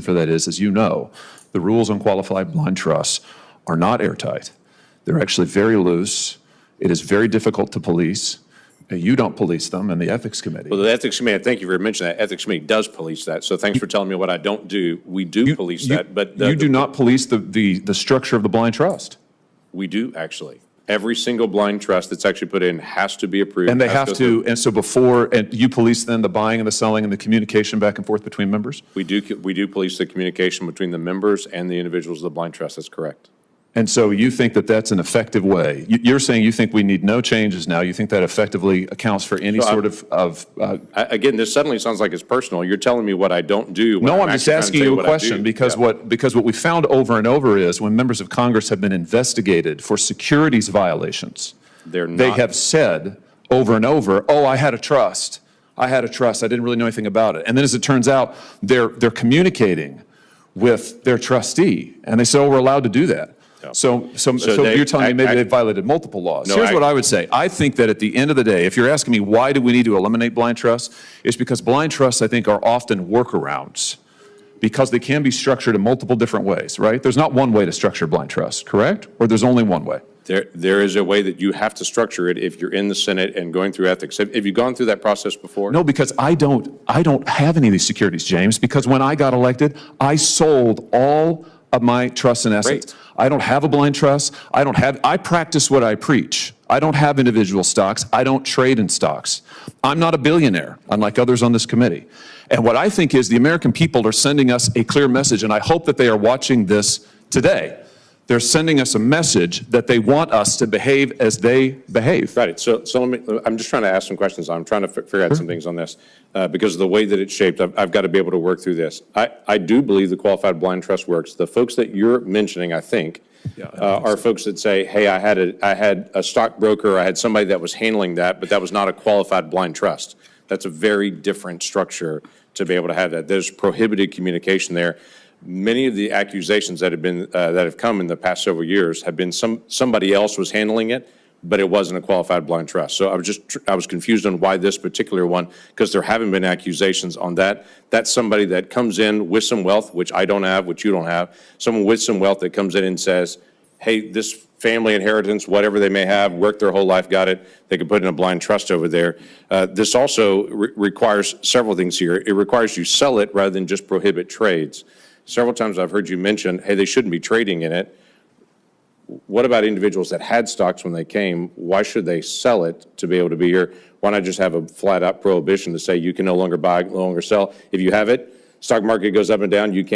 for that is, as you know, the rules on qualified blind trusts are not airtight. They're actually very loose. It is very difficult to police. You don't police them, and the Ethics Committee. Well, the Ethics Committee, thank you for mentioning that. Ethics Committee does police that. So thanks for telling me what I don't do. We do police that, but you do not police the structure of the blind trust. We do, actually. Every single blind trust that's actually put in has to be approved. And they have to, and so before, and you police then the buying and the selling and the communication back and forth between members? We do police the communication between the members and the individuals of the blind trust. That's correct. And so you think that that's an effective way? You're saying you think we need no changes now. You think that effectively accounts for any sort of again, this suddenly sounds like it's personal. You're telling me what I don't do. No, I'm just asking you a question because what we found over and over is when members of Congress have been investigated for securities violations, they have said over and over, oh, I had a trust. I had a trust. I didn't really know anything about it. And then as it turns out, they're communicating with their trustee, and they say, oh, we're allowed to do that. So you're telling me maybe they violated multiple laws. Here's what I would say. I think that at the end of the day, if you're asking me why do we need to eliminate blind trusts, it's because blind trusts, I think, are often workarounds because they can be structured in multiple different ways, right? There's not one way to structure blind trust, correct? Or there's only one way? There is a way that you have to structure it if you're in the Senate and going through ethics. Have you gone through that process before? No, because I don't have any of these securities, James, because when I got elected, I sold all of my trusts and assets. Great. I don't have a blind trust. I practice what I preach. I don't have individual stocks. I don't trade in stocks. I'm not a billionaire, unlike others on this committee. And what I think is the American people are sending us a clear message, and I hope that they are watching this today. They're sending us a message that they want us to behave as they behave. Right. So I'm just trying to ask some questions. I'm trying to figure out some things on this because of the way that it's shaped. I've got to be able to work through this. I do believe the qualified blind trust works. The folks that you're mentioning, I think, are folks that say, hey, I had a stockbroker, I had somebody that was handling that, but that was not a qualified blind trust. That's a very different structure to be able to have that. There's prohibited communication there. Many of the accusations that have come in the past several years have been somebody else was handling it, but it wasn't a qualified blind trust. So I was confused on why this particular one, because there haven't been accusations on that. That's somebody that comes in with some wealth, which I don't have, which you don't have. Someone with some wealth that comes in and says, hey, this family inheritance, whatever they may have, worked their whole life, got it, they could put in a blind trust over there. This also requires several things here. It requires you sell it rather than just prohibit trades. Several times I've heard you mention, hey, they shouldn't be trading in it. What about individuals that had stocks when they came? Why should they sell it to be able to be here? Why not just have a flat out prohibition to say you can no longer buy, no longer sell? If you have it, stock market goes up and down, you can't.